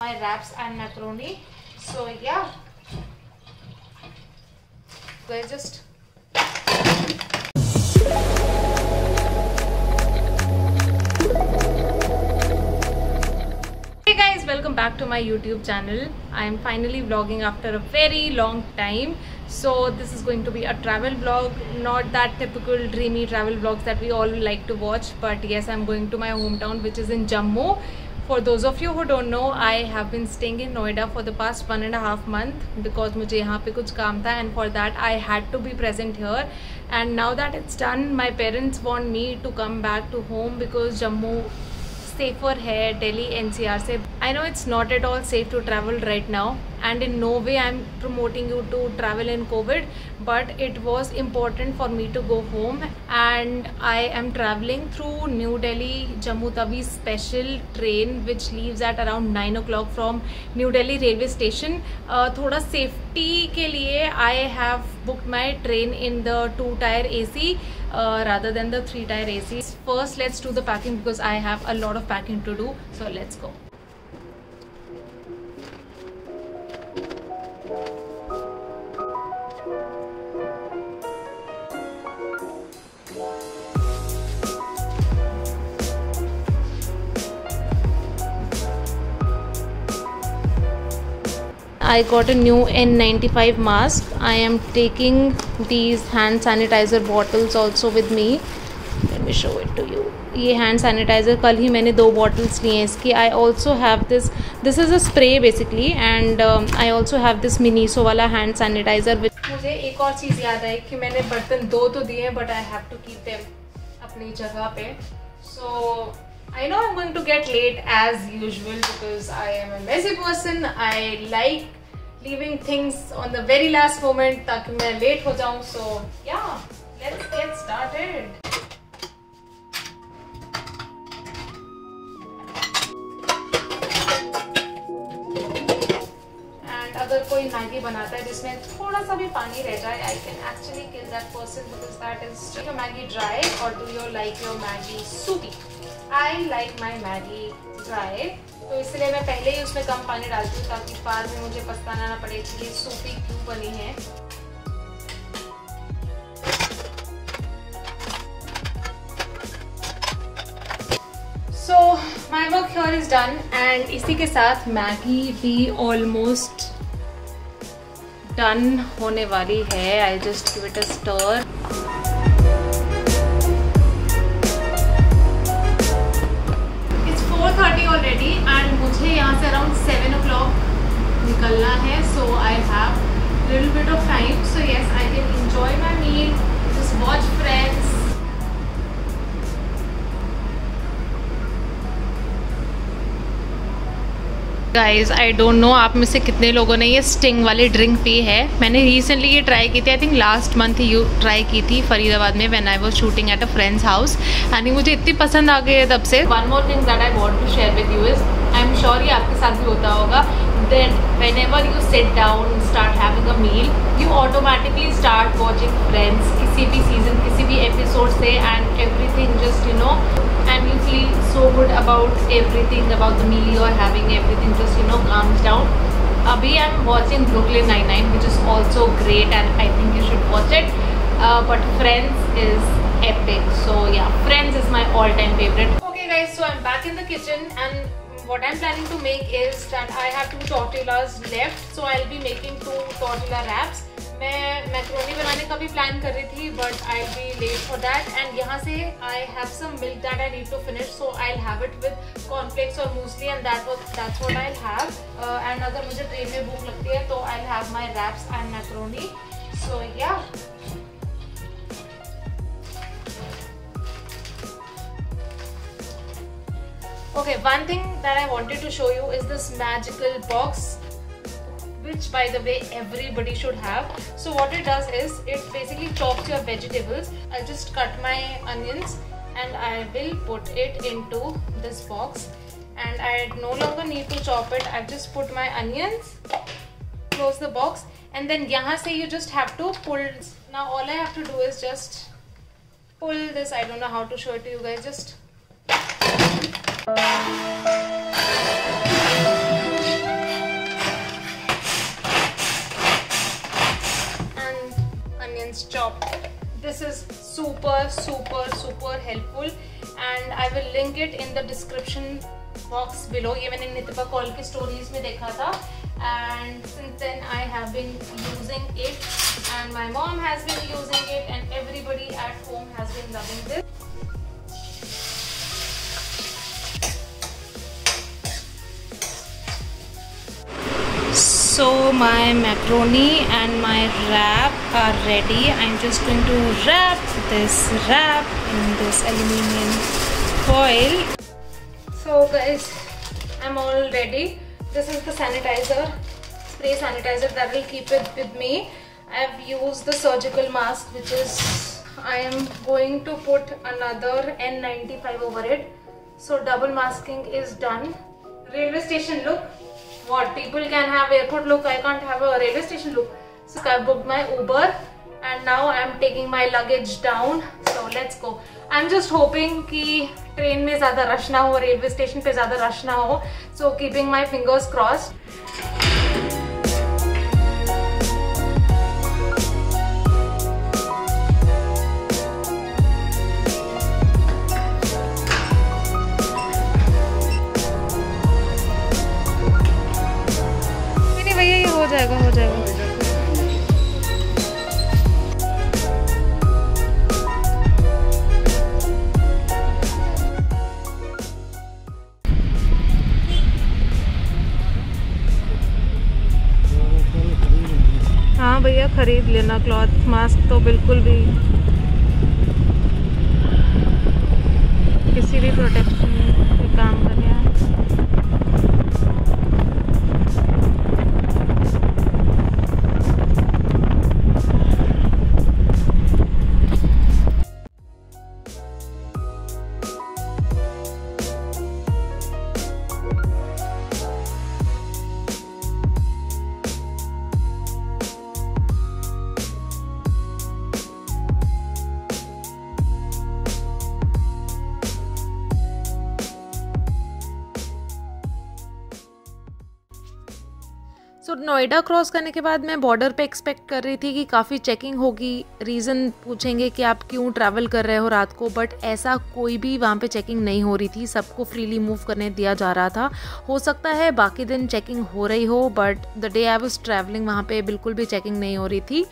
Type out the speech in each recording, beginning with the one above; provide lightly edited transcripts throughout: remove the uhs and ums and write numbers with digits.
my wraps and macaroni. So yeah, guys, just hey guys, welcome back to my YouTube channel. I am finally vlogging after a very long time. So this is going to be a travel vlog, not that typical dreamy travel vlogs that we all like to watch, but yes, I'm going to my hometown, which is in Jammu. For those of you who don't know, I have been staying in Noida for the past 1.5 months because मुझे यहाँ पे कुछ काम था, and for that I had to be present here. And now that it's done, my parents want me to come back to home because Jammu safer है Delhi NCR से. I know it's not at all safe to travel right now, and in no way I'm promoting you to travel in COVID, but it was important for me to go home, and I am traveling through New Delhi Jammu Tawi special train which leaves at around 9 o'clock from New Delhi railway station. थोड़ा safety के लिए I have booked my train in the 2-tier AC rather than the 3-tier AC. First, let's do the packing because I have a lot of packing to do. So let's go. I got a new N95 mask. I am taking these hand sanitizer bottles also with me. Let me show it to you. ये hand sanitizer कल ही मैंने 2 bottles लिए हैं इसकी. I also have this. This is a spray basically, and I also have this Miniso वाला hand sanitizer. मुझे एक और चीज़ याद आई कि मैंने बर्तन 2 तो दिए हैं, but I have to keep them अपनी जगह पे. So I know I'm going to get late as usual because I am a messy person. I like leaving things on the very last moment ताकि मैं late हो जाऊँ. So yeah, let's get started. And अगर कोई Maggi बनाता है जिसमें थोड़ा सा भी पानी रह जाए, I can actually kill that person because that is your Maggi dry, or do you like your Maggi soupy? I like my Maggi dry, तो इसलिए मैं पहले ही उसमें कम पानी डालती हूँ ताकि बाद में मुझे पछताना ना पड़े कि ये सूपी क्यों बनी है. So my work here is done, and इसी के साथ मैगी भी almost done होने वाली है. I'll just give it a stir. Already, and मुझे यहाँ से around 7 o'clock निकलना है, so I have little bit of time. So yes, I can enjoy my meal, just watch Friends. Guys, I don't know आप में से कितने लोगों ने ये स्टिंग वाली ड्रिंक पी है. मैंने रिसेंटली ये ट्राई की थी, आई थिंक लास्ट मंथ ही ट्राई की थी फरीदाबाद में when I was shooting at a friend's house, and मुझे इतनी पसंद आ गई है तब से. One more thing that I want to share with you is, I am sure ये आपके साथ भी होता होगा, then whenever you sit down start having a meal, you automatically start watching Friends किसी भी सीजन किसी भी एपिसोड से, and everything just you know, and you feel so good about everything, about the meal you are having, everything just you know calms down. Abhi I'm watching Brooklyn Nine-Nine, which is also great, and I think you should watch it, but Friends is epic. So yeah, Friends is my all-time favorite. Okay guys, so I'm back in the kitchen, and what I'm planning to make is that I have 2 tortillas left, so I'll be making 2 tortilla wraps. मैं macaroni बनाने का भी plan कर रही थी, but I be late for that, and यहाँ से I have some milk that I need to finish, so I will have it with cornflakes और muesli, and that's what I have. And अगर मुझे train में भूख लगती है तो I will have my wraps and macaroni. So या okay, one thing that I wanted to show you is this magical box, which by the way everybody should have. So what it does is it basically chops your vegetables. I'll just cut my onions and I will put it into this box, and I no longer need to chop it. I've just put my onions, close the box, and then यहाँ से you just have to pull. Now all I have to do is just pull this. I don't know how to show it to you guys. Just shop. This is super helpful and I will link it in the description box below. ये मैंने नितिपा call की stories में देखा था and since then I have been using it and my mom has been using it and everybody at home has been loving this. So my macaroni and my wrap are ready. I'm just going to wrap this wrap in this aluminium foil. So guys, I'm all ready. This is the sanitizer, spray sanitizer that will keep it with me. I've used the surgical mask, which is, I am going to put another N95 over it. So double masking is done. Railway station look. What? People can have airport look, I can't have a railway station look. So I booked my Uber and now I'm taking my luggage down. So let's go. I'm just hoping कि train में ज़्यादा rush ना हो, railway station पे ज़्यादा rush ना हो. So keeping my fingers crossed. नहीं भैया, ये हो जाएगा, हो जाएगा. हाँ भैया, खरीद लेना क्लॉथ मास्क तो बिल्कुल भी किसी भी प्रोटेक्शन पे काम कर रहा है. सो नोएडा क्रॉस करने के बाद मैं बॉर्डर पे एक्सपेक्ट कर रही थी कि काफ़ी चेकिंग होगी, रीज़न पूछेंगे कि आप क्यों ट्रैवल कर रहे हो रात को, बट ऐसा कोई भी वहाँ पे चेकिंग नहीं हो रही थी. सबको फ्रीली मूव करने दिया जा रहा था. हो सकता है बाकी दिन चेकिंग हो रही हो, but the day I was travelling वहाँ पे बिल्कुल भी चेकिंग नहीं हो रही थी.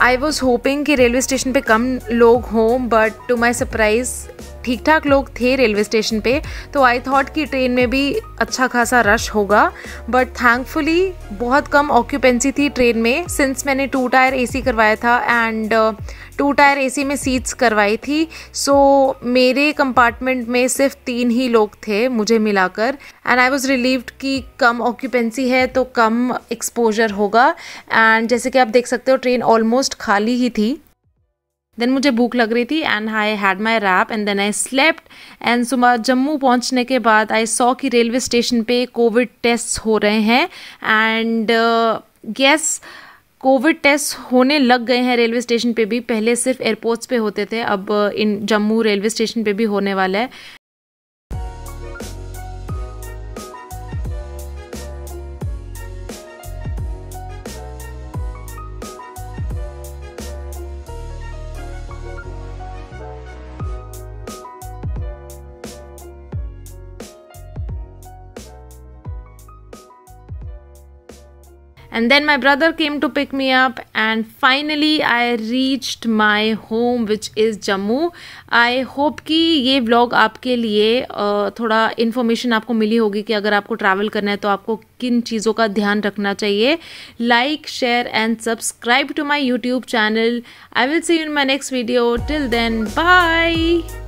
आई वॉज होपिंग कि रेलवे स्टेशन पे कम लोग हों, बट टू माई सरप्राइज़ ठीक ठाक लोग थे रेलवे स्टेशन पे. तो आई थॉट कि ट्रेन में भी अच्छा खासा रश होगा, बट थैंकफुली बहुत कम ऑक्यूपेंसी थी ट्रेन में. सिंस मैंने 2 टायर AC करवाया था एंड 2 टायर AC में सीट्स करवाई थी, सो मेरे कंपार्टमेंट में सिर्फ 3 ही लोग थे मुझे मिलाकर. एंड आई वॉज रिलीव्ड कि कम ऑक्यूपेंसी है तो कम एक्सपोजर होगा. एंड जैसे कि आप देख सकते हो ट्रेन ऑलमोस्ट खाली ही थी. देन मुझे भूख लग रही थी and I had my wrap and then I slept. And सुबह जम्मू पहुंचने के बाद आई सॉ कि रेलवे स्टेशन पे कोविड टेस्ट हो रहे हैं. एंड गेस कोविड टेस्ट होने लग गए हैं रेलवे स्टेशन पे भी. पहले सिर्फ एयरपोर्ट्स पे होते थे, अब इन जम्मू रेलवे स्टेशन पे भी होने वाला है. And then my brother came to pick me up and finally I reached my home which is Jammu. I hope कि ये vlog आपके लिए थोड़ा इन्फॉर्मेशन आपको मिली होगी कि अगर आपको ट्रैवल करना है तो आपको किन चीज़ों का ध्यान रखना चाहिए. Like, share and subscribe to my YouTube channel. I will see you in my next video. Till then, bye.